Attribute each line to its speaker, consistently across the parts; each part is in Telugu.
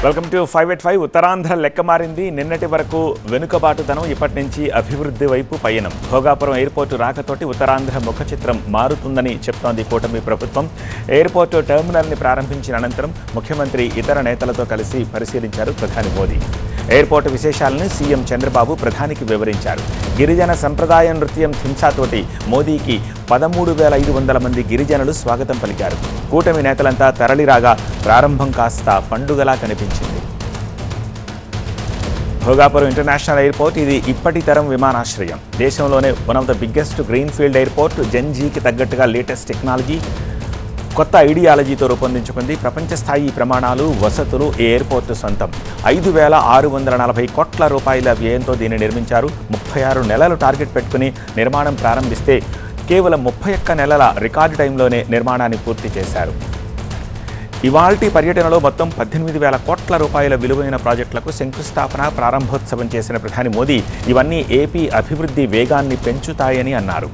Speaker 1: Welcome to 5@5. ఉత్తరాంధ్ర లెక్క మారింది. నిన్నటి వరకు వెనుకబాటుతనం, ఇప్పటి నుంచి అభివృద్ధి వైపు పయనం. భోగాపురం ఎయిర్పోర్టు రాకతోటి ఉత్తరాంధ్ర ముఖ చిత్రం మారుతుందని చెప్తోంది కూటమి ప్రభుత్వం. ఎయిర్పోర్టు టెర్మినల్ని ప్రారంభించిన అనంతరం ముఖ్యమంత్రి ఇతర నేతలతో కలిసి పరిశీలించారు ప్రధాని మోదీ. ఎయిర్పోర్టు విశేషాలను సీఎం చంద్రబాబు ప్రధానికి వివరించారు. గిరిజన సంప్రదాయ నృత్యం థింసాతోటి మోదీకి 13,500 మంది గిరిజనులు స్వాగతం పలికారు. కూటమి నేతలంతా తరలిరాగా ప్రారంభం కాస్త పండుగలా కనిపించింది. భోగాపురం ఇంటర్నేషనల్ ఎయిర్పోర్ట్ ఇది ఇప్పటి తరం విమానాశ్రయం. దేశంలోనే one of the biggest green field airport. జెన్జీకి తగ్గట్టుగా లేటెస్ట్ టెక్నాలజీ, కొత్త ఐడియాలజీతో రూపొందించుకుంది. ప్రపంచ స్థాయి ప్రమాణాలు, వసతులు ఈ ఎయిర్పోర్టు సొంతం. 5,640 కోట్ల రూపాయల వ్యయంతో దీన్ని నిర్మించారు. 36 నెలలు టార్గెట్ పెట్టుకుని నిర్మాణం ప్రారంభిస్తే కేవలం 31 నెలల రికార్డు టైంలోనే నిర్మాణాన్ని పూర్తి చేశారు. ఇవాల్టి పర్యటనలో మొత్తం 18,000 కోట్ల రూపాయల విలువైన ప్రాజెక్టులకు శంకుస్థాపన, ప్రారంభోత్సవం చేసిన ప్రధాని మోదీ ఇవన్నీ ఏపీ అభివృద్ధి వేగాన్ని పెంచుతాయని అన్నారు.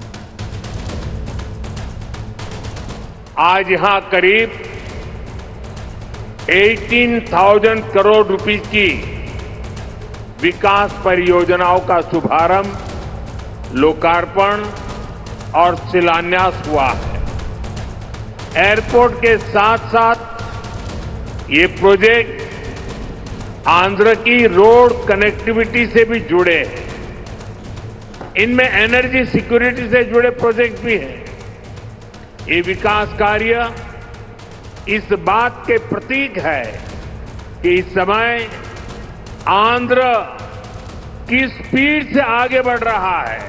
Speaker 2: आज यहां करीब 18,000 करोड़ रुपए की विकास परियोजनाओं का शुभारंभ, लोकार्पण और शिलान्यास हुआ है। एयरपोर्ट के साथ साथ ये प्रोजेक्ट आंध्र की रोड कनेक्टिविटी से भी जुड़े हैं। इनमें एनर्जी सिक्योरिटी से जुड़े प्रोजेक्ट भी हैं। ये विकास कार्य इस बात के प्रतीक है कि इस समय आंध्र किस स्पीड से आगे बढ़ रहा है।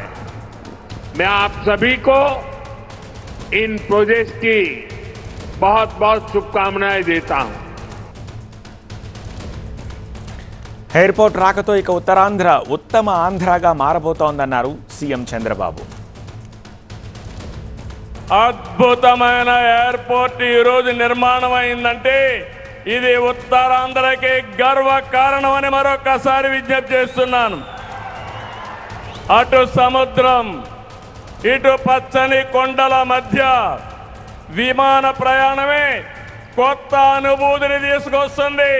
Speaker 2: मैं आप सभी को इन प्रोजेक्ट्स की बहुत बहुत शुभकामनाएं देता हूं।
Speaker 1: ఎయిర్పోర్ట్ రాకతో ఇక ఉత్తరాంధ్ర ఉత్తమ ఆంధ్రగా మారబోతోందన్నారు సీఎం చంద్రబాబు.
Speaker 3: అద్భుతమైన ఎయిర్పోర్ట్ ఈరోజు నిర్మాణం అయిందంటే ఇది ఉత్తరాంధ్రకి గర్వ కారణమని మరొకసారి విజ్ఞప్తి చేస్తున్నాను. అటు సముద్రం, ఇటు పచ్చని కొండల మధ్య విమాన ప్రయాణమే కొత్త అనుభూతిని తీసుకొస్తుంది.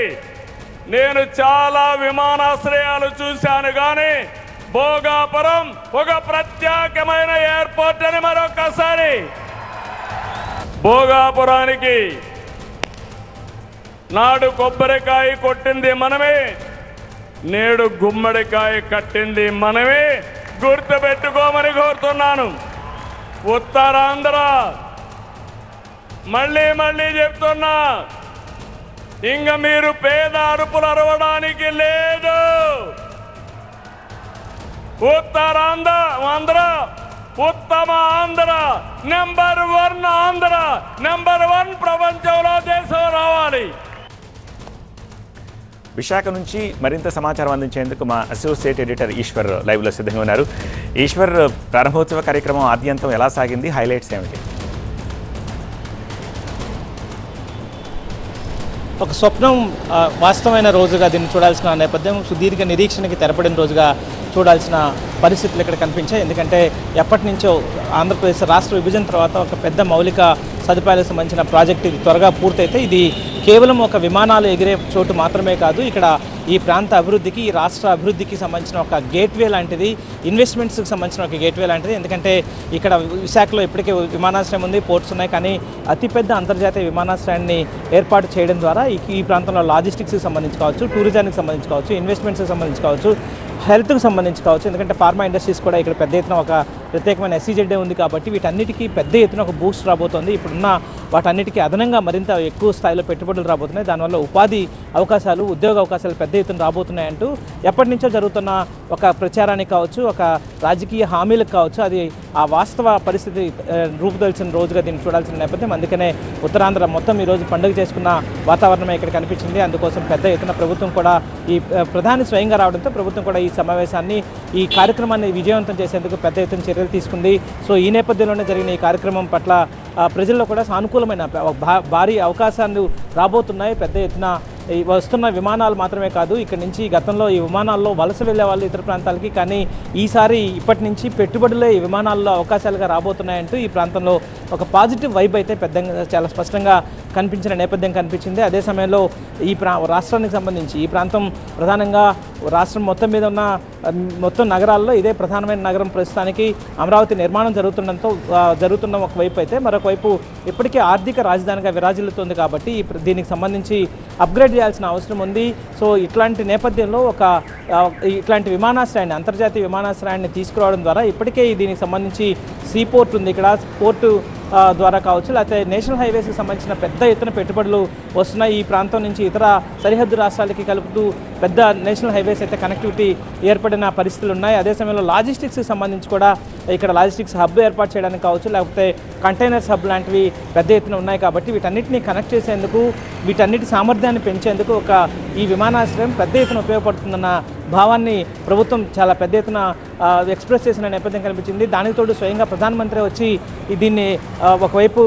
Speaker 3: నేను చాలా విమానాశ్రయాలు చూశాను, కానీ భోగాపురం ఒక ప్రత్యేకమైన ఎయిర్పోర్ట్ అని మరొకసారి. భోగాపురానికి నాడు కొబ్బరికాయ కొట్టింది మనమే, నేడు గుమ్మడికాయ కట్టింది మనమే. గుర్తుపెట్టుకోమని కోరుతున్నాను. ఉత్తరాంధ్ర మళ్ళీ చెప్తున్నా, ఇంక మీరు పేద అరుపులు అరవడానికి లేదు. ఉత్తరాంధ్ర ఉత్తమ ఆంధ్ర, నెంబర్ 1 ఆంధ్ర, నెంబర్ 1 ప్రపంచంలో దేశం రావాలి.
Speaker 1: విశాఖ నుంచి మరింత సమాచారం అందించేందుకు మా అసోసియేట్ ఎడిటర్ ఈశ్వర్ లైవ్లో సిద్ధంగా ఉన్నారు. ఈశ్వర్, ప్రారంభోత్సవ కార్యక్రమం ఆద్యంతం ఎలా సాగింది? హైలైట్స్ ఏమిటి?
Speaker 4: ఒక స్వప్నం వాస్తవమైన రోజుగా దీన్ని చూడాల్సిన నేపథ్యం, సుదీర్ఘ నిరీక్షణకి తెరపడిన రోజుగా చూడాల్సిన పరిస్థితులు ఇక్కడ కనిపించాయి. ఎందుకంటే ఎప్పటి నుంచో ఆంధ్రప్రదేశ్ రాష్ట్ర విభజన తర్వాత ఒక పెద్ద మౌలిక సదుపాయాలకు సంబంధించిన ప్రాజెక్ట్ ఇది త్వరగా పూర్తయితే ఇది కేవలం ఒక విమానాలు ఎగిరే చోటు మాత్రమే కాదు, ఇక్కడ ఈ ప్రాంత అభివృద్ధికి, ఈ రాష్ట్ర అభివృద్ధికి సంబంధించిన ఒక గేట్వే లాంటిది, ఇన్వెస్ట్మెంట్స్కి సంబంధించిన ఒక గేట్వే లాంటిది. ఎందుకంటే ఇక్కడ విశాఖలో ఇప్పటికే విమానాశ్రయం ఉంది, పోర్ట్స్ ఉన్నాయి, కానీ అతిపెద్ద అంతర్జాతీయ విమానాశ్రయాన్ని ఏర్పాటు చేయడం ద్వారా ఈ ప్రాంతంలో లాజిస్టిక్స్కి సంబంధించి కావచ్చు, టూరిజానికి సంబంధించి కావచ్చు, ఇన్వెస్ట్మెంట్స్కి సంబంధించి కావచ్చు, హెల్త్కి సంబంధించి కావచ్చు, ఎందుకంటే ఫార్మా ఇండస్ట్రీస్ కూడా ఇక్కడ పెద్ద ఎత్తున ఒక ప్రత్యేకమైన ఎస్సీజెడ్డే ఉంది కాబట్టి వీటన్నిటికీ పెద్ద ఎత్తున ఒక బూస్ట్ రాబోతోంది. ఇప్పుడున్న వాటన్నిటికీ అదనంగా మరింత ఎక్కువ స్థాయిలో పెట్టుబడులు రాబోతున్నాయి. దానివల్ల ఉపాధి అవకాశాలు, ఉద్యోగ అవకాశాలు పెద్ద ఎత్తున రాబోతున్నాయంటూ ఎప్పటి నుంచో జరుగుతున్న ఒక ప్రచారానికి కావచ్చు, ఒక రాజకీయ హామీలకు కావచ్చు, అది ఆ వాస్తవ పరిస్థితి రూపుదాల్చిన రోజుగా దీన్ని చూడాల్సిన నేపథ్యం. అందుకనే ఉత్తరాంధ్ర మొత్తం ఈరోజు పండుగ చేసుకున్న వాతావరణమే ఇక్కడ కనిపించింది. అందుకోసం పెద్ద ఎత్తున ప్రభుత్వం కూడా, ఈ ప్రధాని స్వయంగా రావడంతో ప్రభుత్వం కూడా ఈ సమావేశాన్ని, ఈ కార్యక్రమాన్ని విజయవంతం చేసేందుకు పెద్ద ఎత్తున చర్యలు తీసుకుంది. సో ఈ నేపథ్యంలోనే జరిగిన ఈ కార్యక్రమం పట్ల ప్రజల్లో కూడా సానుకూలమైన భారీ అవకాశాలు రాబోతున్నాయి. పెద్ద ఎత్తున వస్తున్న విమానాలు మాత్రమే కాదు, ఇక్కడ నుంచి గతంలో ఈ విమానాల్లో వలస వెళ్ళే వాళ్ళు ఇతర ప్రాంతాలకి, కానీ ఈసారి ఇప్పటి నుంచి పెట్టుబడులే ఈ విమానాల్లో అవకాశాలుగా రాబోతున్నాయంటూ ఈ ప్రాంతంలో ఒక పాజిటివ్ వైబ్ అయితే పెద్దగా చాలా స్పష్టంగా కనిపించిన నేపథ్యం కనిపించింది. అదే సమయంలో ఈ రాష్ట్రానికి సంబంధించి ఈ ప్రాంతం ప్రధానంగా రాష్ట్రం మొత్తం మీద ఉన్న మొత్తం నగరాల్లో ఇదే ప్రధానమైన నగరం. ప్రస్తుతానికి అమరావతి నిర్మాణం జరుగుతున్న ఒకవైపు అయితే మరొకవైపు ఇప్పటికే ఆర్థిక రాజధానిగా విరాజిల్లుతుంది కాబట్టి దీనికి సంబంధించి అప్గ్రేడ్ చేయాల్సిన అవసరం ఉంది. సో ఇట్లాంటి నేపథ్యంలో ఇట్లాంటి విమానాశ్రయాన్ని, అంతర్జాతీయ విమానాశ్రయాన్ని తీసుకురావడం ద్వారా ఇప్పటికే దీనికి సంబంధించి సీపోర్ట్ ఉంది, ఇక్కడ పోర్టు ద్వారా కావచ్చు, లేకపోతే నేషనల్ హైవేస్కి సంబంధించిన పెద్ద ఎత్తున పెట్టుబడులు వస్తున్నాయి. ఈ ప్రాంతం నుంచి ఇతర సరిహద్దు రాష్ట్రాలకి కలుపుతూ పెద్ద నేషనల్ హైవేస్ అయితే కనెక్టివిటీ ఏర్పడిన పరిస్థితులు ఉన్నాయి. అదే సమయంలో లాజిస్టిక్స్కి సంబంధించి కూడా ఇక్కడ లాజిస్టిక్స్ హబ్ ఏర్పాటు చేయడానికి కావచ్చు, లేకపోతే కంటైనర్స్ హబ్ లాంటివి పెద్ద ఎత్తున ఉన్నాయి. కాబట్టి వీటన్నిటిని కనెక్ట్ చేసేందుకు, వీటన్నిటి సామర్థ్యాన్ని పెంచేందుకు ఈ విమానాశ్రయం పెద్ద ఎత్తున ఉపయోగపడుతుందన్న భావాన్ని ప్రభుత్వం చాలా పెద్ద ఎత్తున ఎక్స్ప్రెస్ చేసిన నేపథ్యం కనిపించింది. దానికి తోడు స్వయంగా ప్రధానమంత్రి వచ్చి దీన్ని ఒకవైపు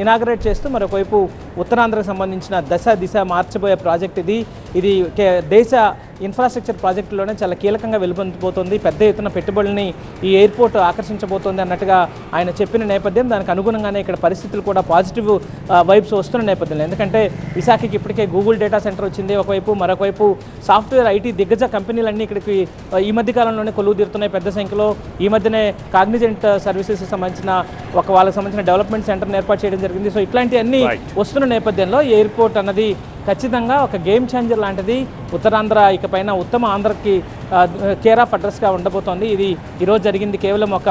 Speaker 4: ఇనాగరేట్ చేస్తూ మరొకవైపు ఉత్తరాంధ్రకు సంబంధించిన దిశ మార్చబోయే ప్రాజెక్ట్ ఇది దేశ ఇన్ఫ్రాస్ట్రక్చర్ ప్రాజెక్టులోనే చాలా కీలకంగా వెలువొందిపోతుంది. పెద్ద ఎత్తున పెట్టుబడుల్ని ఈ ఎయిర్పోర్ట్ ఆకర్షించబోతోంది అన్నట్టుగా ఆయన చెప్పిన నేపథ్యం, దానికి అనుగుణంగానే ఇక్కడ పరిస్థితులు కూడా పాజిటివ్ వైబ్స్ వస్తున్న నేపథ్యంలో, ఎందుకంటే విశాఖకి ఇప్పటికే గూగుల్ డేటా సెంటర్ వచ్చింది ఒకవైపు, మరొకవైపు సాఫ్ట్వేర్ ఐటీ దిగ్గజ కంపెనీలన్నీ ఇక్కడికి ఈ మధ్య కాలంలోనే కొలువు తీరుతున్నాయి పెద్ద సంఖ్యలో. ఈ మధ్యనే కాగ్నిజెంట్ సర్వీసెస్కి సంబంధించిన వాళ్ళకి సంబంధించిన డెవలప్మెంట్ సెంటర్ని ఏర్పాటు చేయడం జరిగింది. సో ఇట్లాంటివన్నీ వస్తున్న నేపథ్యంలో ఎయిర్పోర్ట్ అన్నది ఖచ్చితంగా ఒక గేమ్ చేంజర్ లాంటిది. ఉత్తరాంధ్ర ఇకపైన ఉత్తమ ఆంధ్రకి కేర్ ఆఫ్ అడ్రస్గా ఉండబోతోంది. ఇది ఈరోజు జరిగింది కేవలం ఒక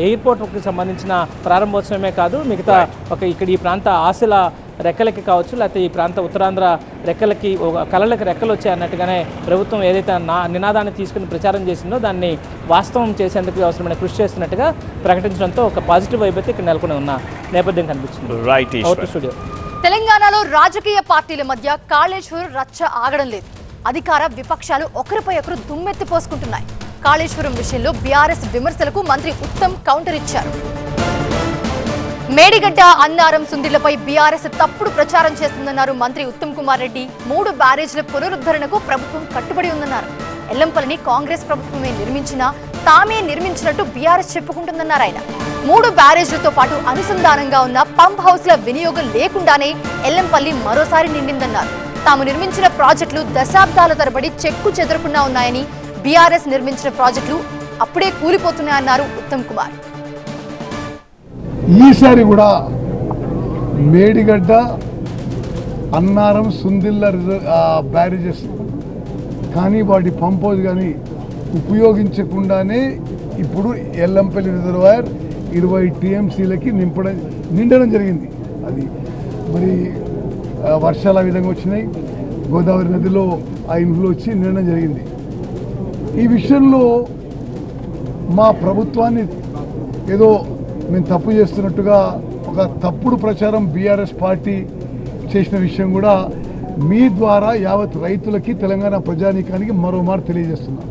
Speaker 4: ఎయిర్పోర్ట్కి సంబంధించిన ప్రారంభోత్సవమే కాదు, మిగతా ఇక్కడ ఈ ప్రాంత ఆశల రెక్కలకి కావచ్చు, లేకపోతే ఈ ప్రాంత ఉత్తరాంధ్ర రెక్కలకి కళలకు రెక్కలు వచ్చాయి అన్నట్టుగానే ప్రభుత్వం ఏదైతే నినాదాన్ని తీసుకుని ప్రచారం చేసిందో దాన్ని వాస్తవం చేసేందుకు అవసరమైన కృషి చేస్తున్నట్టుగా ప్రకటించడంతో ఒక పాజిటివ్ వైపు అయితే ఇక్కడ నెలకొని ఉన్న నేపథ్యం కనిపించింది. స్టూడియో.
Speaker 5: తెలంగాణలో రాజకీయ పార్టీల మధ్య కాళేశ్వరం రచ్చ ఆగడం లేదు. అధికార విపక్షాలు ఒకరిపై ఒకరు దుమ్మెత్తి పోసుకుంటున్నాయి. కాళేశ్వరం విషయంలో బీఆర్ఎస్ విమర్శలకు మంత్రి ఉత్తమ్ కౌంటర్ ఇచ్చారు. మేడిగడ్డ, అన్నారం, సుందిళ్లపై బీఆర్ఎస్ తప్పుడు ప్రచారం చేస్తుందన్నారు మంత్రి ఉత్తమ్ కుమార్ రెడ్డి. 3 బ్యారేజ్ల పునరుద్ధరణకు ప్రభుత్వం కట్టుబడి ఉందన్నారు. ఎల్లంపల్లిని కాంగ్రెస్ ప్రభుత్వమే నిర్మించినా తామే నిర్మించినట్టు బీఆర్ఎస్ చెప్పుకుంటుందన్నారు ఆయన. 3 బ్యారేజ్లతో పాటు అనుసంధానంగా ఉన్న పంప్ హౌస్ల వినియోగం లేకుండానే ఎల్లంపల్లి మరోసారి నిండిందన్నారు. తాము నిర్మించిన ప్రాజెక్టులు దశాబ్దాల తరబడి చెక్కు చెదరకుండా ఉన్నాయని, బీఆర్ఎస్ నిర్మించిన ప్రాజెక్టులు అప్పుడే కూలిపోతున్నాయన్నారు ఉత్తమ్ కుమార్.
Speaker 6: ఈసారి కూడా మేడిగడ్డ, అన్నారం, సుందిల్ల బ్యారేజెస్ కానీ వాటి పంప్ హౌస్ కానీ ఉపయోగించకుండానే ఇప్పుడు ఎల్లంపల్లి రిజర్వాయర్ 20 టీఎంసీలకి నిండడం జరిగింది. అది మరి వర్షాలు ఆ విధంగా వచ్చినాయి, గోదావరి నదిలో ఆ ఇన్ఫ్లో వచ్చి నిండడం జరిగింది. ఈ విషయంలో మా ప్రభుత్వాన్ని ఏదో మేము తప్పు చేస్తున్నట్టుగా ఒక తప్పుడు ప్రచారం బీఆర్ఎస్ పార్టీ చేసిన విషయం కూడా మీ ద్వారా యావత్ రైతులకి, తెలంగాణ ప్రజానీకానికి మరోమారు తెలియజేస్తున్నాం.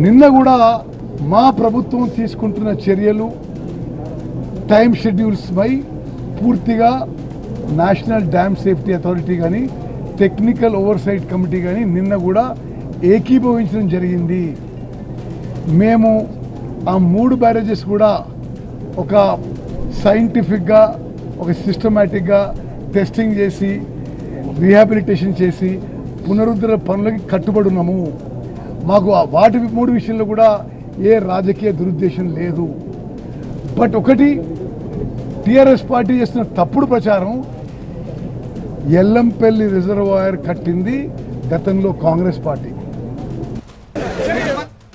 Speaker 6: నిన్న కూడా మా ప్రభుత్వం తీసుకుంటున్న చర్యలు, టైం షెడ్యూల్స్ పై పూర్తిగా నేషనల్ డ్యామ్ సేఫ్టీ అథారిటీ కానీ, టెక్నికల్ ఓవర్సైట్ కమిటీ కానీ నిన్న కూడా ఏకీభవించడం జరిగింది. మేము ఆ 3 బ్యారేజెస్ కూడా ఒక సైంటిఫిక్గా, ఒక సిస్టమేటిక్గా టెస్టింగ్ చేసి, రీహాబిలిటేషన్ చేసి పునరుద్ధరణ పనులకి కట్టుబడి ఉన్నాము. మాకు వాటి 3 విషయంలో కూడా ఏ రాజకీయ దురుద్దేశం లేదు. బట్ ఒకటి, టీఆర్ఎస్ పార్టీ చేస్తున్న తప్పుడు ప్రచారం, ఎల్లంపల్లి రిజర్వాయర్ కట్టింది గతంలో కాంగ్రెస్ పార్టీ.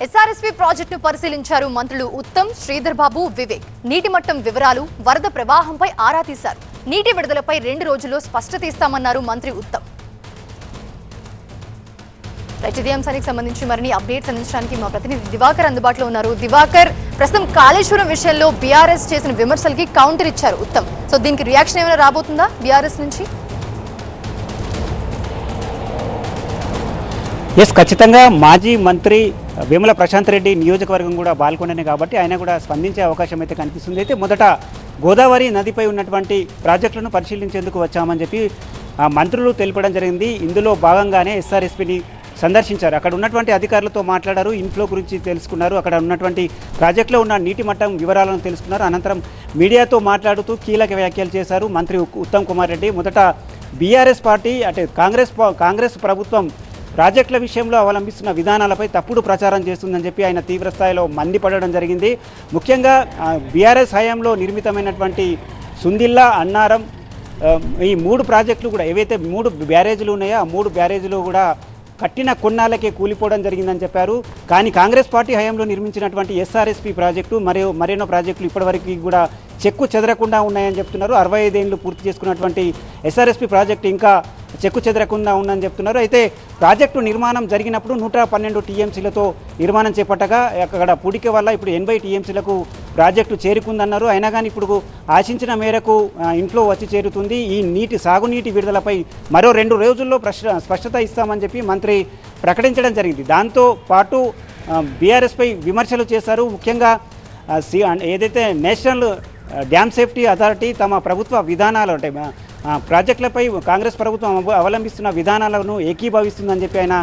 Speaker 5: ఎస్ఆర్ఎస్పీ ప్రాజెక్టును పరిశీలించారు మంత్రులు ఉత్తమ్, శ్రీధర్ బాబు, వివేక్. నీటి మట్టం వివరాలు, వరద ప్రవాహంపై ఆరా తీశారు. నీటి విడుదలపై 2 రోజుల్లో స్పష్టత ఇస్తామన్నారు మంత్రి ఉత్తమ్. ఇదే అంశానికి సంబంధించి మరిన్ని అప్డేట్స్ అందించడానికి మా ప్రతినిధి దివాకర్ అందుబాటులో ఉన్నారు. దివాకర్, ప్రస్తుతం కాళేశ్వరం విషయంలో బీఆర్ఎస్ చేసిన విమర్శలకి కౌంటర్ ఇచ్చారు ఉత్తమ్. సో దీనికి రియాక్షన్ ఏమైనా రాబోతుందా బీఆర్ఎస్ నుంచి?
Speaker 7: ఎస్, ఖచ్చితంగా మాజీ మంత్రి వేముల ప్రశాంత్ రెడ్డి నియోజకవర్గం కూడా బాల్కొండనే కాబట్టి ఆయన కూడా స్పందించే అవకాశం అయితే కనిపిస్తుంది. అయితే మొదట గోదావరి నదిపై ఉన్నటువంటి ప్రాజెక్టులను పరిశీలించేందుకు వచ్చామని చెప్పి మంత్రులు తెలపడం జరిగింది. ఇందులో భాగంగానే ఎస్ఆర్ఎస్పీని సందర్శించారు. అక్కడ ఉన్నటువంటి అధికారులతో మాట్లాడారు, ఇన్ఫ్లో గురించి తెలుసుకున్నారు, అక్కడ ఉన్నటువంటి ప్రాజెక్టులో ఉన్న నీటి మట్టం వివరాలను తెలుసుకున్నారు. అనంతరం మీడియాతో మాట్లాడుతూ కీలక వ్యాఖ్యలు చేశారు మంత్రి ఉత్తమ్ కుమార్ రెడ్డి. మొదట బీఆర్ఎస్ పార్టీ అంటే కాంగ్రెస్ ప్రభుత్వం ప్రాజెక్టుల విషయంలో అవలంబిస్తున్న విధానాలపై తప్పుడు ప్రచారం చేస్తుందని చెప్పి ఆయన తీవ్రస్థాయిలో మండిపడడం జరిగింది. ముఖ్యంగా బీఆర్ఎస్ హయాంలో నిర్మితమైనటువంటి సుందిల్లా, అన్నారం ఈ 3 ప్రాజెక్టులు కూడా ఏవైతే 3 బ్యారేజీలు ఉన్నాయో ఆ 3 బ్యారేజీలు కూడా కట్టిన కొన్నాళ్ళకే కూలిపోవడం జరిగిందని చెప్పారు. కానీ కాంగ్రెస్ పార్టీ హయాంలో నిర్మించినటువంటి ఎస్ఆర్ఎస్పీ ప్రాజెక్టు మరియు మరెన్నో ప్రాజెక్టులు ఇప్పటివరకు కూడా చెక్కు చెదరకుండా ఉన్నాయని చెప్తున్నారు. 65 ఏళ్ళు పూర్తి చేసుకున్నటువంటి ఎస్ఆర్ఎస్పీ ప్రాజెక్టు ఇంకా చెక్కు చెదరకుండా ఉందని చెప్తున్నారు. అయితే ప్రాజెక్టు నిర్మాణం జరిగినప్పుడు 112 టీఎంసీలతో నిర్మాణం చేపట్టగా అక్కడ పూడిక వల్ల ఇప్పుడు 80 టీఎంసీలకు ప్రాజెక్టు చేరుకుందన్నారు. అయినా కానీ ఇప్పుడు ఆశించిన మేరకు ఇంట్లో వచ్చి చేరుతుంది. ఈ సాగునీటి విడుదలపై మరో 2 రోజుల్లో స్పష్టత ఇస్తామని చెప్పి మంత్రి ప్రకటించడం జరిగింది. దాంతో పాటు బీఆర్ఎస్పై విమర్శలు చేశారు. ముఖ్యంగా ఏదైతే నేషనల్ డ్యామ్ సేఫ్టీ అథారిటీ తమ ప్రభుత్వ విధానాలు అంటే ప్రాజెక్టులపై కాంగ్రెస్ ప్రభుత్వం అవలంబిస్తున్న విధానాలను ఏకీభవిస్తుందని చెప్పి ఆయన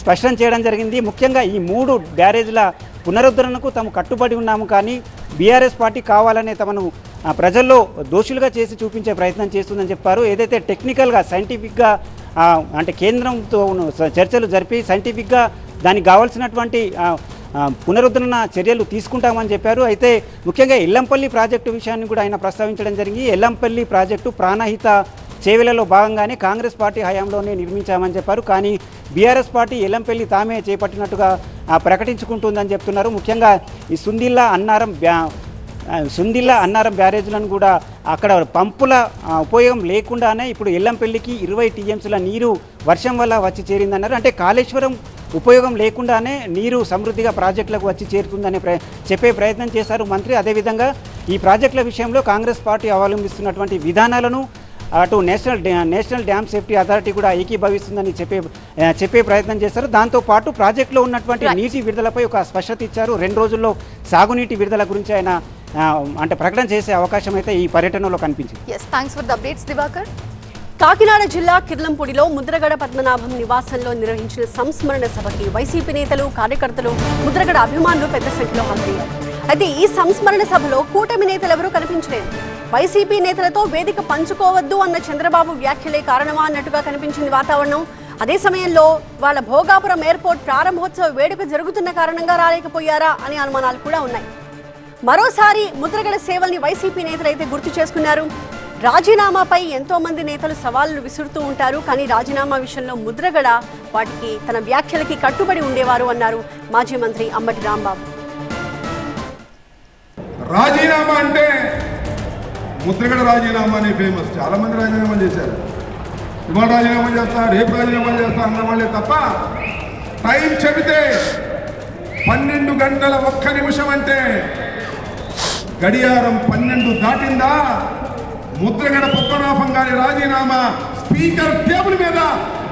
Speaker 7: స్పష్టం చేయడం జరిగింది. ముఖ్యంగా ఈ 3 బ్యారేజ్ల పునరుద్ధరణకు తాము కట్టుబడి ఉన్నాము, కానీ బీఆర్ఎస్ పార్టీ కావాలనే తమను ప్రజల్లో దోషులుగా చేసి చూపించే ప్రయత్నం చేస్తుందని చెప్పారు. ఏదైతే టెక్నికల్గా సైంటిఫిక్గా అంటే కేంద్రంతో చర్చలు జరిపి సైంటిఫిక్గా దానికి కావాల్సినటువంటి పునరుద్ధరణ చర్యలు తీసుకుంటామని చెప్పారు. అయితే ముఖ్యంగా ఎల్లంపల్లి ప్రాజెక్టు విషయాన్ని కూడా ఆయన ప్రస్తావించడం జరిగింది. ఎల్లంపల్లి ప్రాజెక్టు ప్రాణహిత చేవెలలో భాగంగానే కాంగ్రెస్ పార్టీ హయాంలోనే నిర్మించామని చెప్పారు. కానీ బీఆర్ఎస్ పార్టీ ఎల్లంపల్లి తామే చేపట్టినట్టుగా ప్రకటించుకుంటుందని చెప్తున్నారు. ముఖ్యంగా ఈ సుందిల్లా అన్నారం బ్యారేజ్లను కూడా అక్కడ పంపుల ఉపయోగం లేకుండానే ఇప్పుడు ఎల్లంపల్లికి 20 టీఎంసీల నీరు వర్షం వల్ల వచ్చి చేరిందన్నారు. అంటే కాళేశ్వరం ఉపయోగం లేకుండానే నీరు సమృద్ధిగా ప్రాజెక్టులకు వచ్చి చేరుతుందని చెప్పే ప్రయత్నం చేశారు మంత్రి. అదేవిధంగా ఈ ప్రాజెక్టుల విషయంలో కాంగ్రెస్ పార్టీ అవలంబిస్తున్నటువంటి విధానాలను అటు నేషనల్ డ్యామ్ సేఫ్టీ అథారిటీ కూడా ఏకీభవిస్తుందని చెప్పే ప్రయత్నం చేశారు. దాంతోపాటు ప్రాజెక్టులో ఉన్నటువంటి నీటి విడుదలపై ఒక స్పష్టత ఇచ్చారు. 2 రోజుల్లో సాగునీటి విడుదల గురించి ఆయన అంటే ప్రకటన చేసే అవకాశం అయితే ఈ పర్యటనలో కనిపించింది.
Speaker 8: కాకినాడ జిల్లా కిర్లంపూడిలో ముద్రగడ పద్మనాభం నివాసంలో నిర్వహించిన సంస్మరణ సభకి వైసీపీ నేతలు, కార్యకర్తలు, ముద్రగడ అభిమానులు పెద్ద సంఖ్యలో హాజరయ్యారు. అయితే ఈ సంస్మరణ సభలో కూటమి నేతలు ఎవరూ కనిపించలేదు. వైసీపీ నేతలతో వేదిక పంచుకోవద్దు అన్న చంద్రబాబు వ్యాఖ్యలే కారణమా అన్నట్టుగా కనిపించింది వాతావరణం. అదే సమయంలో వాళ్ళ భోగాపురం ఎయిర్పోర్ట్ ప్రారంభోత్సవ వేడుక జరుగుతున్న కారణంగా రాలేకపోయారా అనే అనుమానాలు కూడా ఉన్నాయి. మరోసారి ముద్రగడ సేవల్ని వైసీపీ నేతలు అయితే గుర్తు చేసుకున్నారు. రాజీనామాపై ఎంతో మంది నేతలు సవాళ్లు విసురుతూ ఉంటారు, కానీ రాజీనామా విషయంలో ముద్రగడ వాటికి తన వ్యాఖ్యలకి కట్టుబడి ఉండేవారు అన్నారు మాజీ మంత్రి అంబటి రాంబాబు.
Speaker 6: రాజీనామా అంటే ముద్రగడ రాజీనామా అనే ఫేమస్. చాలా మంది రాజీనామా చేశారు. ఇవాళ రాజీనామా చేస్తా, రేపు రాజీనామా చేస్తా అన్న వాళ్ళే తప్ప టైం చెబితే 12 గంటల 1 నిమిషం అంటే గడియారం 12 దాటిందా ముద్రగడ పద్మనాభం గారి రాజీనామా స్పీకర్ టేబుల్ మీద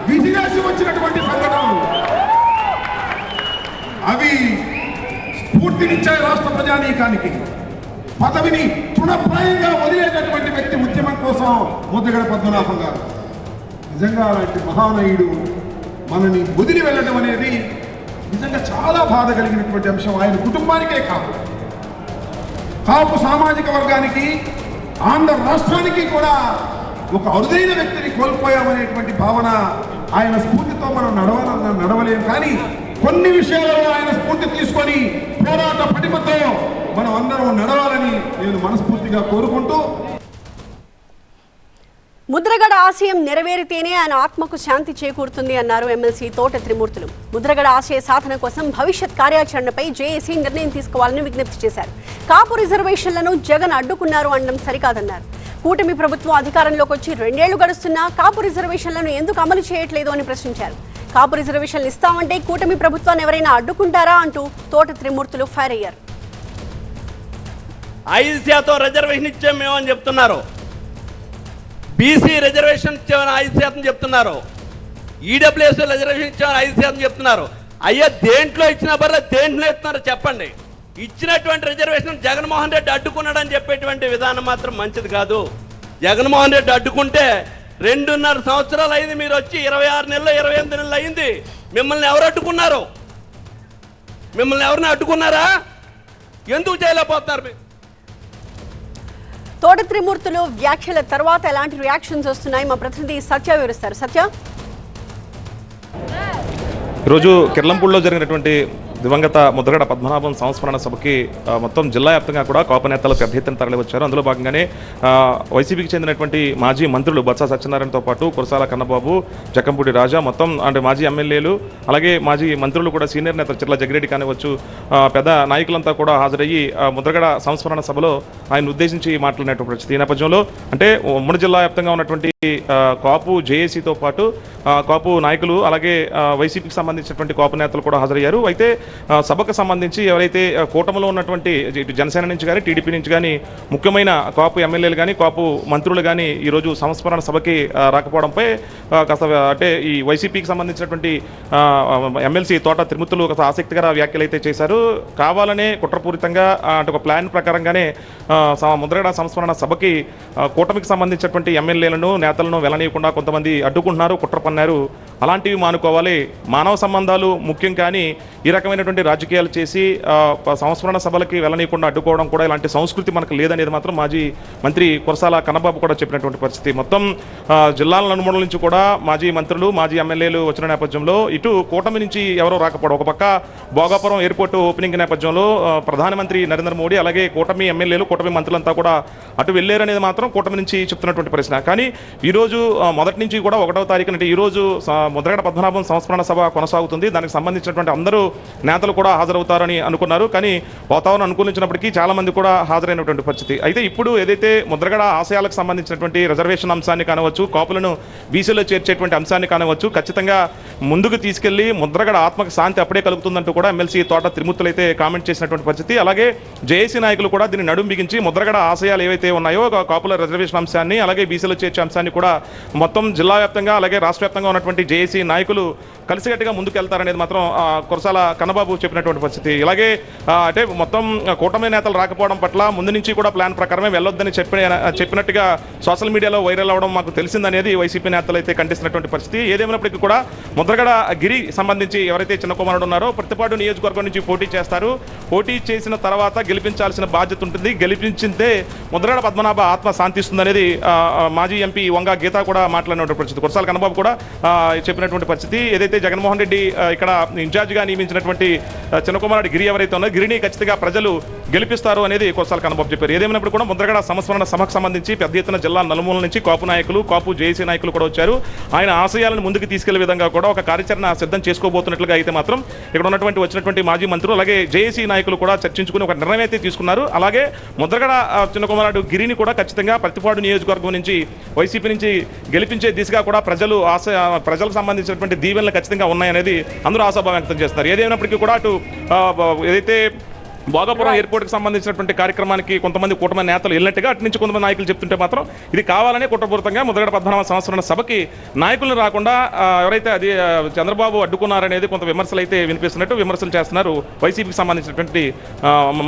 Speaker 6: విధిలేసి వచ్చినటువంటి సంఘటనలు అవి స్ఫూర్తినిచ్చాయి రాష్ట్ర ప్రజానీకానికి. పదవిని తృణప్రాయంగా వదిలేటటువంటి వ్యక్తి ఉద్యమం కోసం ముద్రగడ పద్మనాభం గారు. నిజంగా అలాంటి మహానయుడు మనని వదిలి వెళ్ళడం అనేది నిజంగా చాలా బాధ కలిగినటువంటి అంశం. ఆయన కుటుంబానికే కాదు, కాపు సామాజిక వర్గానికి, ఆంధ్ర రాష్ట్రానికి కూడా ఒక అరుదైన వ్యక్తిని కోల్పోయామనేటువంటి భావన. ఆయన స్ఫూర్తితో మనం నడవలేం, కానీ కొన్ని విషయాలలో ఆయన స్ఫూర్తి తీసుకొని పోరాట పటిమతో మనం అందరం నడవాలని నేను మనస్ఫూర్తిగా కోరుకుంటూ,
Speaker 8: ముద్రగడ ఆశయం నెరవేరితేనే ఆయన ఆత్మకు శాంతి చేకూరుతుంది అన్నారు ఎమ్మెల్సీ తోట త్రిమూర్తులు. ముద్రగడ ఆశయ సాధన కోసం భవిష్యత్ కార్యాచరణపై జేఏసీ నిర్ణయం తీసుకోవాలని విజ్ఞప్తి చేశారు. కాపు రిజర్వేషన్లను జగన్ అడ్డుకున్నారు అనడం సరికాదన్నారు. కూటమి ప్రభుత్వం అధికారంలోకి వచ్చి 2 ఏళ్లు గడుస్తున్నా కాపు రిజర్వేషన్లను ఎందుకు అమలు చేయట్లేదు అని ప్రశ్నించారు. కాపు రిజర్వేషన్లు ఇస్తామంటే కూటమి ప్రభుత్వాన్ని ఎవరైనా అడ్డుకుంటారా అంటూ తోట త్రిమూర్తులు ఫైర్ అయ్యారు.
Speaker 3: 5% రిజర్వేషన్ ఇచ్చాం మేము అని చెప్తున్నారు. బీసీ రిజర్వేషన్ ఇచ్చామని 5% చెప్తున్నారు. ఈడబ్ల్యూఎస్ రిజర్వేషన్ ఇచ్చామని 5% చెప్తున్నారు. అయ్యా దేంట్లో ఇచ్చినా బర్రె దేంట్లో ఇస్తున్నారు చెప్పండి. ఇచ్చినటువంటి రిజర్వేషన్ జగన్మోహన్ రెడ్డి అడ్డుకున్నాడని చెప్పేటువంటి విధానం మాత్రం మంచిది కాదు. జగన్మోహన్ రెడ్డి అడ్డుకుంటే 2.5 సంవత్సరాలు అయింది, మీరు వచ్చి 26 నెలలు 28 నెలలు అయింది. మిమ్మల్ని ఎవరు అడ్డుకున్నారు? మిమ్మల్ని ఎవరిని అడ్డుకున్నారా? ఎందుకు చేయలేకపోతున్నారు?
Speaker 8: తోట త్రిమూర్తులు వ్యాఖ్యల తర్వాత ఎలాంటి రియాక్షన్స్ వస్తున్నాయి మా ప్రతినిధి సత్య వివరిస్తారు. సత్య,
Speaker 9: ఈరోజు కిర్లంపూడిలో జరిగినటువంటి దివంగత ముద్రగడ పద్మనాభం సంస్మరణ సభకి మొత్తం జిల్లా వ్యాప్తంగా కూడా కాపు నేతలు పెద్ద ఎత్తున తరలి వచ్చారు. అందులో భాగంగానే వైసీపీకి చెందినటువంటి మాజీ మంత్రులు బొత్స సత్యనారాయణతో పాటు కురసాల కన్నబాబు, జక్కంపూడి రాజా, మొత్తం అంటే మాజీ ఎమ్మెల్యేలు, అలాగే మాజీ మంత్రులు కూడా సీనియర్ నేత చిర్ల జగ్గిరెడ్డి కానివచ్చు, పెద్ద నాయకులంతా కూడా హాజరయ్యి ముద్రగడ సంస్మరణ సభలో ఆయన ఉద్దేశించి మాట్లాడినటువంటి పరిస్థితి. ఈ నేపథ్యంలో అంటే ఉమ్మడి జిల్లా వ్యాప్తంగా ఉన్నటువంటి కాపు జేఏసీతో పాటు కాపు నాయకులు అలాగే వైసీపీకి సంబంధించినటువంటి కాపు నేతలు కూడా హాజరయ్యారు. అయితే సభకు సంబంధించి ఎవరైతే కూటమిలో ఉన్నటువంటి జనసేన నుంచి కానీ టీడీపీ నుంచి కానీ ముఖ్యమైన కాపు ఎమ్మెల్యేలు కానీ కాపు మంత్రులు కానీ ఈరోజు సంస్మరణ సభకి రాకపోవడంపై కాస్త అంటే ఈ వైసీపీకి సంబంధించినటువంటి ఎమ్మెల్సీ తోట త్రిమూర్తులు కాస్త ఆసక్తికర వ్యాఖ్యలు అయితే చేశారు. కావాలనే కుట్రపూరితంగా అంటే ఒక ప్లాన్ ప్రకారంగానే ముద్రగడ సంస్మరణ సభకి కూటమికి సంబంధించినటువంటి ఎమ్మెల్యేలను నేతలను వెళ్ళనీయకుండా కొంతమంది అడ్డుకుంటున్నారు, కుట్ర పన్నారు. అలాంటివి మానుకోవాలి. మానవ సంబంధాలు ముఖ్యం, కానీ ఈ రకమైనటువంటి రాజకీయాలు చేసి సంస్మరణ సభలకి వెళ్ళనీయకుండా అడ్డుకోవడం కూడా ఇలాంటి సంస్కృతి మనకు లేదనేది మాత్రం మాజీ మంత్రి కురసాల కన్నబాబు కూడా చెప్పినటువంటి పరిస్థితి. మొత్తం జిల్లాల నలుమూలల నుంచి కూడా మాజీ మంత్రులు, మాజీ ఎమ్మెల్యేలు వచ్చిన నేపథ్యంలో ఇటు కూటమి నుంచి ఎవరో రాకపోవడం, ఒక పక్క భోగాపురం ఎయిర్పోర్టు ఓపెనింగ్ నేపథ్యంలో ప్రధానమంత్రి నరేంద్ర మోడీ అలాగే కూటమి ఎమ్మెల్యేలు, కూటమి మంత్రులంతా కూడా అటు వెళ్ళారనేది మాత్రం కూటమి నుంచి చెప్తున్నటువంటి ప్రశ్న. కానీ ఈరోజు మొదటి నుంచి కూడా 1వ తారీఖున అంటే ఈరోజు ముద్రగడ పద్మనాభం సంస్మరణ సభ కొనసాగుతుంది. దానికి సంబంధించినటువంటి అందరూ నేతలు కూడా హాజరవుతారని అనుకున్నారు. కానీ వాతావరణం అనుకూలించినప్పటికీ చాలా మంది కూడా హాజరైనటువంటి పరిస్థితి. అయితే ఇప్పుడు ఏదైతే ముద్రగడ ఆశయాలకు సంబంధించినటువంటి రిజర్వేషన్ అంశాన్ని కానవచ్చు, కాపులను బీసీలో చేర్చేటువంటి అంశాన్ని కానవచ్చు, ఖచ్చితంగా ముందుకు తీసుకెళ్లి ముద్రగడ ఆత్మకు శాంతి అప్పుడే కలుగుతుందంటూ కూడా ఎమ్మెల్సీ తోట త్రిమూర్తులు అయితే కామెంట్ చేసినటువంటి పరిస్థితి. అలాగే జేఏసీ నాయకులు కూడా దీన్ని నడుం బిగించి ముద్రగడ ఆశయాలు ఏవైతే ఉన్నాయో కాపుల రిజర్వేషన్ అంశాన్ని అలాగే బీసీలో చేర్చే అంశాన్ని కూడా మొత్తం జిల్లా వ్యాప్తంగా అలాగే రాష్ట్ర వ్యాప్తంగా ఉన్నటువంటి జేఏసీ నాయకులు కలిసికట్టుగా ముందుకు వెళ్తారనేది మాత్రం కురసాల కన్నబాబు చెప్పినటువంటి పరిస్థితి. ఇలాగే అంటే మొత్తం కూటమి నేతలు రాకపోవడం పట్ల ముందు నుంచి కూడా ప్లాన్ ప్రకారమే వెళ్ళొద్దని చెప్పినట్టుగా సోషల్ మీడియాలో వైరల్ అవ్వడం మాకు తెలిసిందనేది వైసీపీ నేతలు అయితే ఖండిస్తున్నటువంటి పరిస్థితి. ఏదేమైనప్పటికీ కూడా ముద్రగడ గిరి సంబంధించి ఎవరైతే చిన్న కుమారుడు ఉన్నారో ప్రతిపాడు నియోజకవర్గం నుంచి పోటీ చేస్తారు. పోటీ చేసిన తర్వాత గెలిపించాల్సిన బాధ్యత ఉంటుంది. గెలిపించిందే ముద్రగడ పద్మనాభ ఆత్మ శాంతిస్తుందనేది మాజీ ఎంపీ వంగ గీత కూడా మాట్లాడినటువంటి పరిస్థితి. కురసాల కన్నబాబు కూడా చెప్పినటువంటి పరిస్థితి. ఏదైతే జగన్మోహన్ రెడ్డి ఇక్కడ ఇన్ఛార్జిగా నియమించినటువంటి చిన్నకుమారుడు గిరి ఎవరైతే ఉన్నారో గిరిని ఖచ్చితంగా ప్రజలు గెలిపిస్తారు అనేది కురసాల కన్నబాబు చెప్పారు. ఏదేమైనప్పుడు కూడా ముద్రగడ సంస్మరణ సభకు సంబంధించి పెద్ద ఎత్తున జిల్లా నలుమూల నుంచి కాపు నాయకులు, కాపు జేఏసీ నాయకులు కూడా వచ్చారు. ఆయన ఆశయాలను ముందుకు తీసుకెళ్లే విధంగా కూడా ఒక కార్యాచరణ సిద్ధం చేసుకోబోతున్నట్లుగా అయితే మాత్రం ఇక్కడ వచ్చినటువంటి మాజీ మంత్రులు అలాగే జేఏసీ నాయకులు కూడా చర్చించుకుని ఒక నిర్ణయం అయితే తీసుకున్నారు. అలాగే ముద్రగడ చిన్నకుమారుడు గిరిని కూడా ఖచ్చితంగా ప్రతిపాడు నియోజకవర్గం నుంచి వైసీపీ నుంచి గెలిపించే దిశగా కూడా ప్రజలకు సంబంధించినటువంటి దీవెనలు ఖచ్చితంగా ఉన్నాయనేది అందరూ ఆశాభావం వ్యక్తం చేస్తున్నారు. ఏదైనప్పటికీ కూడా అటు ఏదైతే భోగాపురం ఎయిర్పోర్ట్కి సంబంధించినటువంటి కార్యక్రమానికి కొంతమంది కూటమి నేతలు వెళ్ళినట్టుగా అటు నుంచి కొంతమంది నాయకులు చెప్తుంటే మాత్రం ఇది కావాలనే కుట్రపూరితంగా ముద్రగడ పద్మనాభ సంస్మరణ సభకి నాయకులను రాకుండా ఎవరైతే అది చంద్రబాబు అడ్డుకున్నారనేది కొంత విమర్శలు అయితే వినిపిస్తున్నట్టు విమర్శలు చేస్తున్నారు వైసీపీకి సంబంధించినటువంటి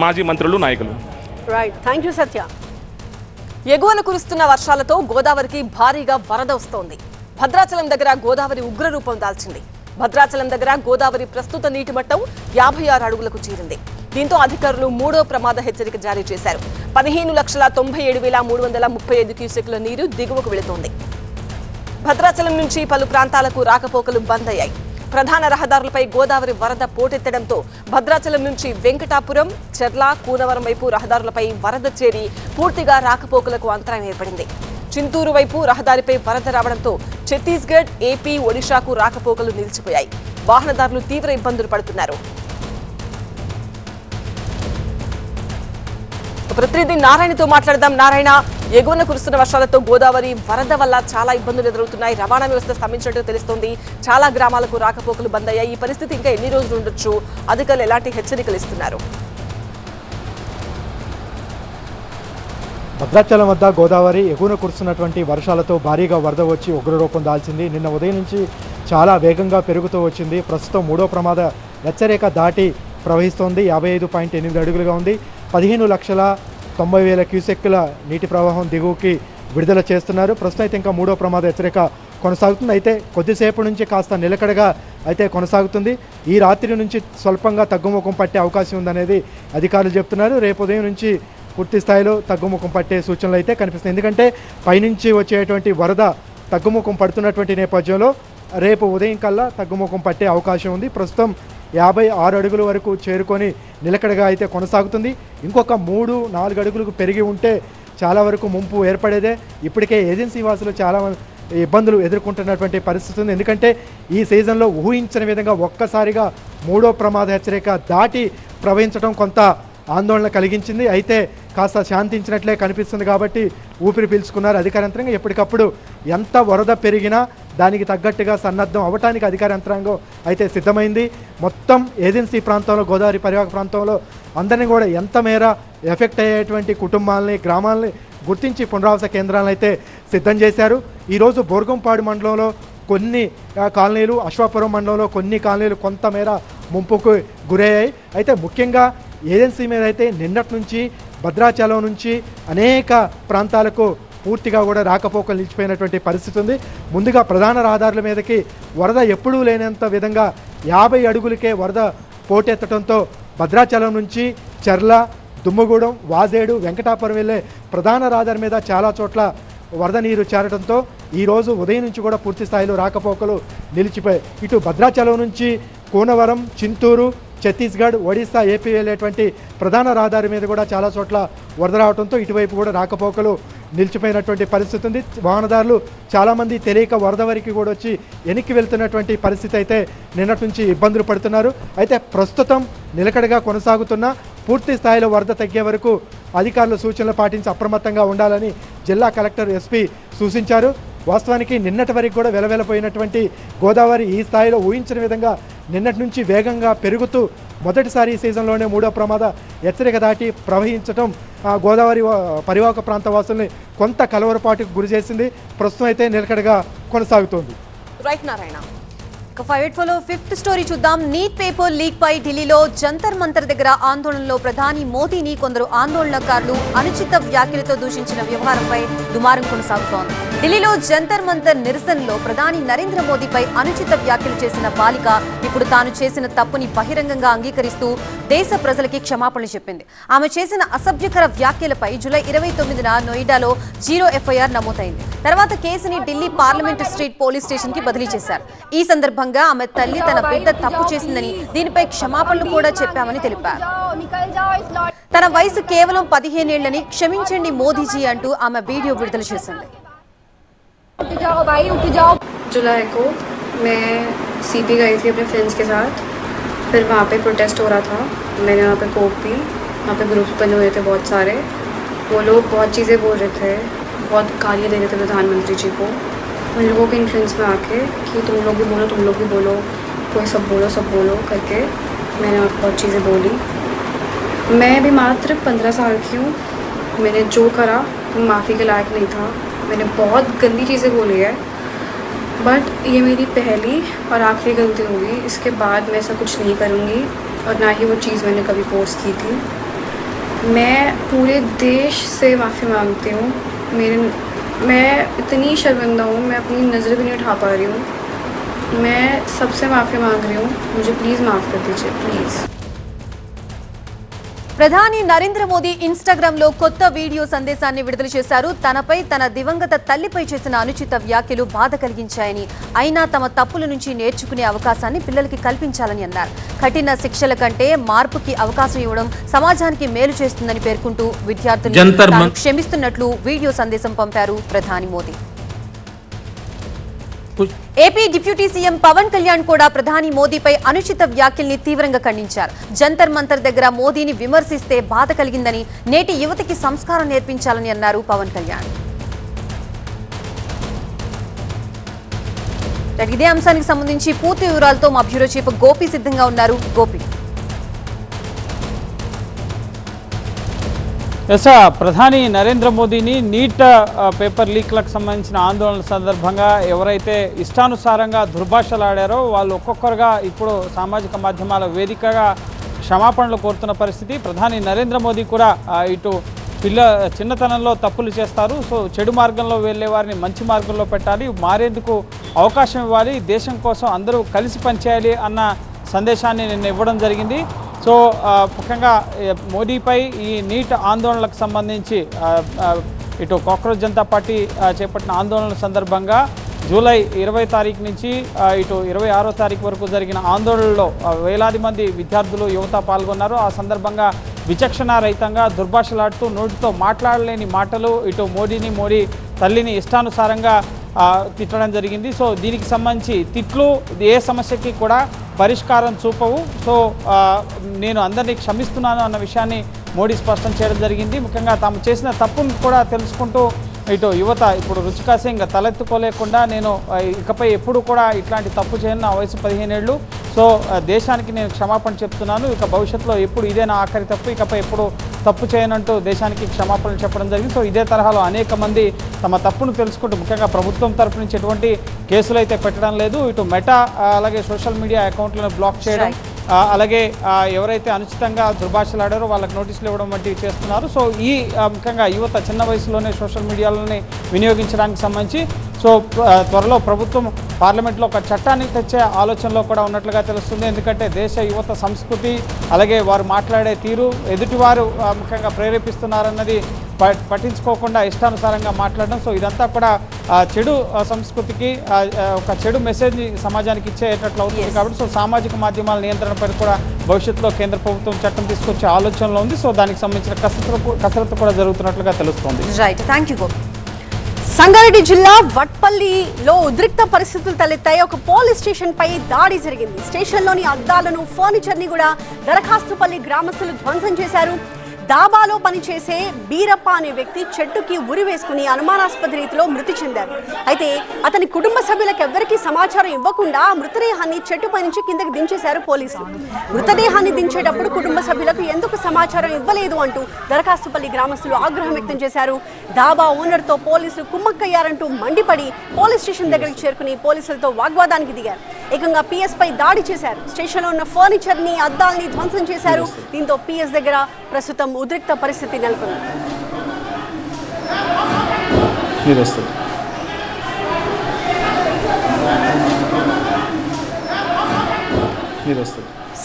Speaker 9: మాజీ మంత్రులు, నాయకులు.
Speaker 8: రైట్, థ్యాంక్ యూ సత్య.
Speaker 10: ఎగువన కురుస్తున్న వర్షాలతో గోదావరికి భారీగా వరద వస్తోంది. భద్రాచలం దగ్గర గోదావరి ఉగ్రరూపం దాల్చింది. భద్రాచలం దగ్గర గోదావరి ప్రస్తుత నీటి మట్టం 56 అడుగులకు చేరింది. దీంతో అధికారులు 3వ ప్రమాద హెచ్చరిక జారీ చేశారు. 15,97,335 క్యూసెక్ల నీరు దిగువకు వెళుతోంది. భద్రాచలం నుంచి పలు ప్రాంతాలకు రాకపోకలు బంద్ అయ్యాయి. ప్రధాన రహదారులపై గోదావరి వరద పోటెత్తడంతో భద్రాచలం నుంచి వెంకటాపురం, చెర్ల, కూనవరం వైపు రహదారులపై వరద చేరి పూర్తిగా రాకపోకలకు అంతరాయం ఏర్పడింది. చింతూరు వైపు రహదారిపై వరద రావడంతో ఛత్తీస్గఢ్, ఏపీ, ఒడిశాకు రాకపోకలు నిలిచిపోయాయి. వాహనదారులు తీవ్ర ఇబ్బందులు పడుతున్నారు. ప్రతినిధి నారాయణతో మాట్లాడదాం. నారాయణ, ఎగువన కురుస్తున్న వర్షాలతో గోదావరి వరద వల్ల చాలా ఇబ్బందులు ఎదురవుతున్నాయి. రవాణా వ్యవస్థ స్తంభించినట్టు తెలుస్తోంది. చాలా గ్రామాలకు రాకపోకలు బంద్ అయ్యాయి. ఈ పరిస్థితి ఇంకా ఎన్ని రోజులు ఉండొచ్చు? అధికారులు ఎలాంటి హెచ్చరికలు ఇస్తున్నారు?
Speaker 11: భద్రాచలం వద్ద గోదావరి ఎగువన కురుస్తున్నటువంటి వర్షాలతో భారీగా వరద వచ్చి ఉగ్రరూపం దాల్చింది. నిన్న ఉదయం నుంచి చాలా వేగంగా పెరుగుతూ వచ్చింది. ప్రస్తుతం 3వ ప్రమాద హెచ్చరిక దాటి ప్రవహిస్తోంది. 55.8 అడుగులుగా ఉంది. 15,90,000 క్యూసెక్కుల నీటి ప్రవాహం దిగువకి విడుదల చేస్తున్నారు. ప్రస్తుతం అయితే ఇంకా 3వ ప్రమాద హెచ్చరిక కొనసాగుతుంది. అయితే కొద్దిసేపు నుంచి కాస్త నిలకడగా అయితే కొనసాగుతుంది. ఈ రాత్రి నుంచి స్వల్పంగా తగ్గుముఖం పట్టే అవకాశం ఉందనేది అధికారులు చెప్తున్నారు. రేపు ఉదయం నుంచి పూర్తి స్థాయిలో తగ్గుముఖం పట్టే సూచనలు అయితే కనిపిస్తుంది. ఎందుకంటే పైనుంచి వచ్చేటువంటి వరద తగ్గుముఖం పడుతున్నటువంటి నేపథ్యంలో రేపు ఉదయం కల్లా తగ్గుముఖం పట్టే అవకాశం ఉంది. ప్రస్తుతం 56 అడుగుల వరకు చేరుకొని నిలకడగా అయితే కొనసాగుతుంది. ఇంకొక 3-4 అడుగులకు పెరిగి ఉంటే చాలా వరకు ముంపు ఏర్పడేదే. ఇప్పటికే ఏజెన్సీ వాసులు చాలా ఇబ్బందులు ఎదుర్కొంటున్నటువంటి పరిస్థితి ఉంది. ఎందుకంటే ఈ సీజన్లో ఊహించని విధంగా ఒక్కసారిగా 3వ ప్రమాద హెచ్చరిక దాటి ప్రవహించడం కొంత ఆందోళన కలిగించింది. అయితే కాస్త శాంతించినట్లే కనిపిస్తుంది కాబట్టి ఊపిరి పీల్చుకున్నారు అధికార యంత్రాంగం. ఎప్పటికప్పుడు ఎంత వరద పెరిగినా దానికి తగ్గట్టుగా సన్నద్ధం అవ్వటానికి అధికార యంత్రాంగం అయితే సిద్ధమైంది. మొత్తం ఏజెన్సీ ప్రాంతంలో, గోదావరి పరివాహక ప్రాంతంలో అందరినీ కూడా ఎంత మేర ఎఫెక్ట్ అయ్యేటువంటి కుటుంబాలని, గ్రామాలని గుర్తించి పునరావాస కేంద్రాలను అయితే సిద్ధం చేశారు. ఈరోజు బోర్గంపాడు మండలంలో కొన్ని కాలనీలు, అశ్వాపురం మండలంలో కొన్ని కాలనీలు కొంతమేర ముంపుకు గురయ్యాయి. అయితే ముఖ్యంగా ఏజెన్సీ మీద అయితే నిన్నటి నుంచి భద్రాచలం నుంచి అనేక ప్రాంతాలకు పూర్తిగా కూడా రాకపోకలు నిలిచిపోయినటువంటి పరిస్థితి ఉంది. ముందుగా ప్రధాన రహదారుల మీదకి వరద ఎప్పుడూ లేనంత విధంగా 50 అడుగులకే వరద పోటెత్తడంతో భద్రాచలం నుంచి చెర్ల, దుమ్మగూడెం, వాజేడు, వెంకటాపురం వెళ్ళే ప్రధాన రహదారి మీద చాలా చోట్ల వరద నీరు చేరడంతో ఈరోజు ఉదయం నుంచి కూడా పూర్తి స్థాయిలో రాకపోకలు నిలిచిపోయాయి. ఇటు భద్రాచలం నుంచి కూనవరం, చింతూరు, ఛత్తీస్గఢ్, ఒడిశా, ఏపీ వెళ్ళేటువంటి ప్రధాన రహదారి మీద కూడా చాలా చోట్ల వరద రావడంతో ఇటువైపు కూడా రాకపోకలు నిలిచిపోయినటువంటి పరిస్థితి ఉంది. వాహనదారులు చాలామంది తెలియక వరద వరకు కూడా వచ్చి వెనక్కి వెళ్తున్నటువంటి పరిస్థితి అయితే నిన్నటి నుంచి ఇబ్బందులు పడుతున్నారు. అయితే ప్రస్తుతం నిలకడగా కొనసాగుతున్న పూర్తి స్థాయిలో వరద తగ్గే వరకు అధికారులు సూచనలు పాటించి అప్రమత్తంగా ఉండాలని జిల్లా కలెక్టర్ ఎస్పీ సూచించారు. వాస్తవానికి నిన్నటి వరకు కూడా వెలవెలపోయినటువంటి గోదావరి ఈ స్థాయిలో ఊహించిన విధంగా నిన్నటి నుంచి వేగంగా పెరుగుతూ మొదటిసారి ఈ సీజన్లోనే 3వ ప్రమాద హెచ్చరిక దాటి ప్రవహించడం గోదావరి పరివాహక ప్రాంత వాసుల్ని కొంత కలవరపాటుకు గురి చేసింది. ప్రస్తుతం అయితే నిలకడగా కొనసాగుతోంది.
Speaker 8: రైట్ నారాయణ. 584లో 5th స్టోరీ చూద్దాం. నీట్ పేపర్ లీక్ పై ఢిల్లీలో జంతర్ మంతర్ దగ్గర ఆందోళనలో ప్రధాని మోదీని కొందరు ఆందోళనకారులు అనుచిత వ్యాఖ్యలతో దూషించిన వ్యవహారంపై దుమారం కొనసాగుతోంది. ఢిల్లీలో జంతర్ మంతర్ నిరసనలో ప్రధాని నరేంద్ర మోదీపై అనుచిత వ్యాఖ్యలు చేసిన బాలిక ఇప్పుడు తాను చేసిన తప్పుని బహిరంగంగా అంగీకరిస్తూ దేశ ప్రజలకి క్షమాపణలు చెప్పింది. ఆమె చేసిన అసభ్యకర వ్యాఖ్యలపై జూలై 29న నోయిడాలో 0 FIR నమోదైంది. తర్వాత కేసుని Delhi parliament street police station కి బదిలీ చేశారు. ఈ సందర్భంగా ఆమె తల్లి తన బిడ్డ తప్పు చేసిందని, దీనిపై క్షమాపణలు కూడా చెప్పామని తెలిపారు. తన వయసు కేవలం 15 ఏళ్లని, క్షమించండి మోదీజీ అంటూ ఆమె వీడియో విడుదల చేసింది.
Speaker 12: जुलाई को मैं CP गई थी अपने फ्रेंड्स के साथ. फिर वहाँ पे प्रोटेस्ट हो रहा था. मैंने वहाँ पे कोक पी. वहाँ पे ग्रुप्स बने हुए थे बहुत सारे. वो लोग बहुत चीज़ें बोल रहे थे, बहुत गालियाँ दे रहे थे प्रधानमंत्री जी को. उन लोगों के इन्फ्लुएंस में आके कि तुम लोग भी बोलो, कोई सब बोलो करके मैंने वहाँ बहुत चीज़ें बोली. मैं भी मात्र 15 साल की हूँ. मैंने जो करा वो माफ़ी के लायक नहीं था. मैंने बहुत गंदी चीज़ें बोली है, बट ये मेरी पहली और आखिरी गलती होगी. इसके बाद मैं ऐसा कुछ नहीं करूँगी और ना ही वो चीज़ मैंने कभी पोस्ट की थी. मैं पूरे देश से माफ़ी मांगती हूँ. मैं इतनी शर्मिंदा हूँ, मैं अपनी नज़र भी नहीं उठा पा रही हूँ. मैं सबसे माफ़ी मांग रही हूँ. मुझे प्लीज़ माफ़ कर दीजिए, प्लीज़.
Speaker 8: ప్రధాని నరేంద్ర మోదీ ఇన్స్టాగ్రామ్ లో కొత్త వీడియో సందేశాన్ని విడుదల చేశారు. తనపై, తన దివంగత తల్లిపై చేసిన అనుచిత వ్యాఖ్యలు బాధ కలిగించాయని, అయినా తమ తప్పుల నుంచి నేర్చుకునే అవకాశాన్ని పిల్లలకి కల్పించాలని అన్నారు. కఠిన శిక్షల కంటే మార్పుకి అవకాశం ఇవ్వడం సమాజానికి మేలు చేస్తుందని పేర్కొంటూ విద్యార్థులను క్షమిస్తున్నట్లు వీడియో సందేశం పంపారు ప్రధాని Modi. AP deputy CM Pawan Kalyan కూడా ప్రధాని మోదీపై అనుచిత వ్యాఖ్యల్ని తీవ్రంగా ఖండించారు. జంతర్ మంతర్ దగ్గర మోదీని విమర్శిస్తే బాధ కలిగిందని, నేటి యువతకి సంస్కారం నేర్పించాలని అన్నారు పవన్ కళ్యాణ్. ఇదే అంశానికి సంబంధించి పూర్తి వివరాలతో మా బ్యూరో చీఫ్ గోపి సిద్ధంగా ఉన్నారు. గోపి.
Speaker 4: ప్రధాని నరేంద్ర మోదీని నీట్ పేపర్ లీక్లకు సంబంధించిన ఆందోళన సందర్భంగా ఎవరైతే ఇష్టానుసారంగా దుర్భాషలాడారో వాళ్ళు ఒక్కొక్కరుగా ఇప్పుడు సామాజిక మాధ్యమాల వేదికగా క్షమాపణలు కోరుతున్న పరిస్థితి. ప్రధాని నరేంద్ర మోదీ కూడా ఇటు చిన్నతనంలో తప్పులు చేస్తారు, సో చెడు మార్గంలో వెళ్ళే వారిని మంచి మార్గంలో పెట్టాలి, మారేందుకు అవకాశం ఇవ్వాలి, దేశం కోసం అందరూ కలిసి పనిచేయాలి అన్న సందేశాన్ని నిన్న ఇవ్వడం జరిగింది. సో ముఖ్యంగా మోడీపై ఈ నీట్ ఆందోళనలకు సంబంధించి ఇటు కాక్రోచ్ జనతా పార్టీ చేపట్టిన ఆందోళనల సందర్భంగా జూలై 20 తారీఖు నుంచి ఇటు 26వ తారీఖు వరకు జరిగిన ఆందోళనలో వేలాది మంది విద్యార్థులు యువత పాల్గొన్నారు. ఆ సందర్భంగా విచక్షణారహితంగా దుర్భాషలాడుతూ నోటితో మాట్లాడలేని మాటలు ఇటు మోడీ తల్లిని ఇష్టానుసారంగా తిట్టడం జరిగింది. సో దీనికి సంబంధించి తిట్లు ఏ సమస్యకి కూడా పరిష్కారం చూపవు. సో నేను అందరినీ క్షమిస్తున్నాను అన్న విషయాన్ని మోడీ స్పష్టం చేయడం జరిగింది. ముఖ్యంగా తాము చేసిన తప్పును కూడా తెలుసుకుంటూ ఇటు యువత ఇప్పుడు రుచికా సింగ్ తలెత్తుకోలేకుండా నేను ఇకపై ఎప్పుడు కూడా ఇట్లాంటి తప్పు చేయను, నా వయసు 15 ఏళ్ళు, సో దేశానికి నేను క్షమాపణ చెప్తున్నాను, ఇక భవిష్యత్తులో ఎప్పుడు ఇదే నా ఆఖరి తప్పు, ఇకపై ఎప్పుడు తప్పు చేయనంటూ దేశానికి క్షమాపణలు చెప్పడం జరిగింది. సో ఇదే తరహాలో అనేక మంది తమ తప్పును తెలుసుకుంటూ ముఖ్యంగా ప్రభుత్వం తరపు నుంచి ఎటువంటి కేసులు అయితే పెట్టడం లేదు, ఇటు మెటా అలాగే సోషల్ మీడియా అకౌంట్లను బ్లాక్ చేయడం, అలాగే ఎవరైతే అనుచితంగా దుర్భాషలాడారో వాళ్ళకి నోటీసులు ఇవ్వడం వంటివి చేస్తున్నారు. సో ఈ ముఖ్యంగా యువత చిన్న వయసులోనే సోషల్ మీడియాలని వినియోగించడానికి సంబంధించి సో త్వరలో ప్రభుత్వం పార్లమెంట్లో ఒక చట్టాన్ని తెచ్చే ఆలోచనలో కూడా ఉన్నట్లుగా తెలుస్తుంది. ఎందుకంటే దేశ యువత సంస్కృతి అలాగే వారు మాట్లాడే తీరు ఎదుటివారు ముఖ్యంగా ప్రేరేపిస్తున్నారన్నది పట్టించుకోకుండా ఇష్టానుసారంగా మాట్లాడడం, సో ఇదంతా కూడా చెడు సంస్కృతికి ఒక చెడు మెసేజ్ సమాజానికి ఇచ్చేటట్లు అవుతుంది. కాబట్టి సో సామాజిక మాధ్యమాల నియంత్రణపై కూడా భవిష్యత్తులో కేంద్ర ప్రభుత్వం చట్టం తీసుకొచ్చే ఆలోచనలో ఉంది. సో దానికి సంబంధించిన కసరత్తు కూడా జరుగుతున్నట్లుగా తెలుస్తోంది.
Speaker 8: Right, thank you. సంగారెడ్డి జిల్లా వట్పల్లిలో ఉద్రిక్త పరిస్థితులు తలెత్తాయి. ఒక పోలీస్ స్టేషన్ పై దాడి జరిగింది. స్టేషన్లోని అద్దాలను, ఫర్నిచర్ని కూడా దరఖాస్తుపల్లి గ్రామస్తులు ధ్వంసం చేశారు. దాబాలో పనిచేసే బీరప్ప అనే వ్యక్తి చెట్టుకి ఉరి వేసుకుని అనుమానాస్పద రీతిలో మృతి చెందారు. అయితే అతని కుటుంబ సభ్యులకు ఎవ్వరికీ సమాచారం ఇవ్వకుండా మృతదేహాన్ని చెట్టుపై నుంచి కిందకి దించేశారు పోలీసులు. మృతదేహాన్ని దించేటప్పుడు కుటుంబ సభ్యులకు ఎందుకు సమాచారం ఇవ్వలేదు అంటూ దరఖాస్తుపల్లి గ్రామస్తులు ఆగ్రహం వ్యక్తం చేశారు. దాబా ఓనర్తో పోలీసులు కుమ్మక్కయ్యారంటూ మండిపడి పోలీస్ స్టేషన్ దగ్గరికి చేరుకుని పోలీసులతో వాగ్వాదానికి దిగారు. ఏకంగా పిఎస్ పై దాడి చేశారు. స్టేషన్లో ఉన్న ఫర్నిచర్ని, అద్దాల్ని ధ్వంసం చేశారు. దీంతో పిఎస్ దగ్గర ప్రస్తుతం ఉద్రిక్త పరిస్థితి నెలకొంది.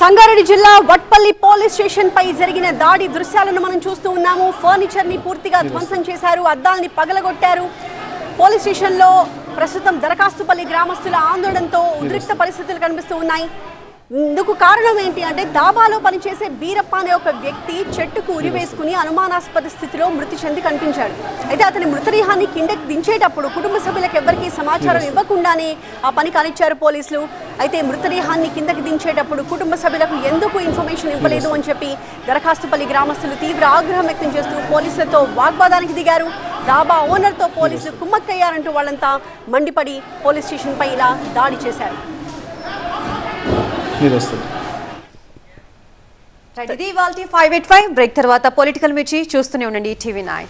Speaker 8: సంగారెడ్డి జిల్లా వట్పల్లి పోలీస్ స్టేషన్ పై జరిగిన దాడి దృశ్యాలను మనం చూస్తూ ఉన్నాము. ఫర్నిచర్ ని పూర్తిగా ధ్వంసం చేశారు, అద్దాల్ని పగలగొట్టారు. పోలీస్ స్టేషన్లో ప్రస్తుతం దరఖాస్తుపల్లి గ్రామస్తుల ఆందోళనతో ఉద్రిక్త పరిస్థితులు కనిపిస్తూ ఉన్నాయి. ఇందుకు కారణం ఏంటి అంటే దాబాలో పనిచేసే బీరప్ప అనే ఒక వ్యక్తి చెట్టుకు ఉరి వేసుకుని అనుమానాస్పద స్థితిలో మృతి చెంది కనిపించాడు. అయితే అతని మృతదేహాన్ని కిందకి దించేటప్పుడు కుటుంబ సభ్యులకు ఎవరికీ సమాచారం ఇవ్వకుండానే ఆ పని కానిచ్చారు పోలీసులు. అయితే మృతదేహాన్ని కిందకి దించేటప్పుడు కుటుంబ సభ్యులకు ఎందుకు ఇన్ఫర్మేషన్ ఇవ్వలేదు అని చెప్పి దరఖాస్తుపల్లి గ్రామస్తులు తీవ్ర ఆగ్రహం వ్యక్తం చేస్తూ పోలీసులతో వాగ్వాదానికి దిగారు. దాబా ఓనర్తో పోలీసులు కుమ్మక్కయ్యారంటూ వాళ్ళంతా మండిపడి పోలీస్ స్టేషన్ పై ఇలా దాడి చేశారు.
Speaker 5: ఇది ఇవాల్టి 585 బ్రేక్ తర్వాత పొలిటికల్ మిర్చి చూస్తూనే ఉండండి టీవీ 9.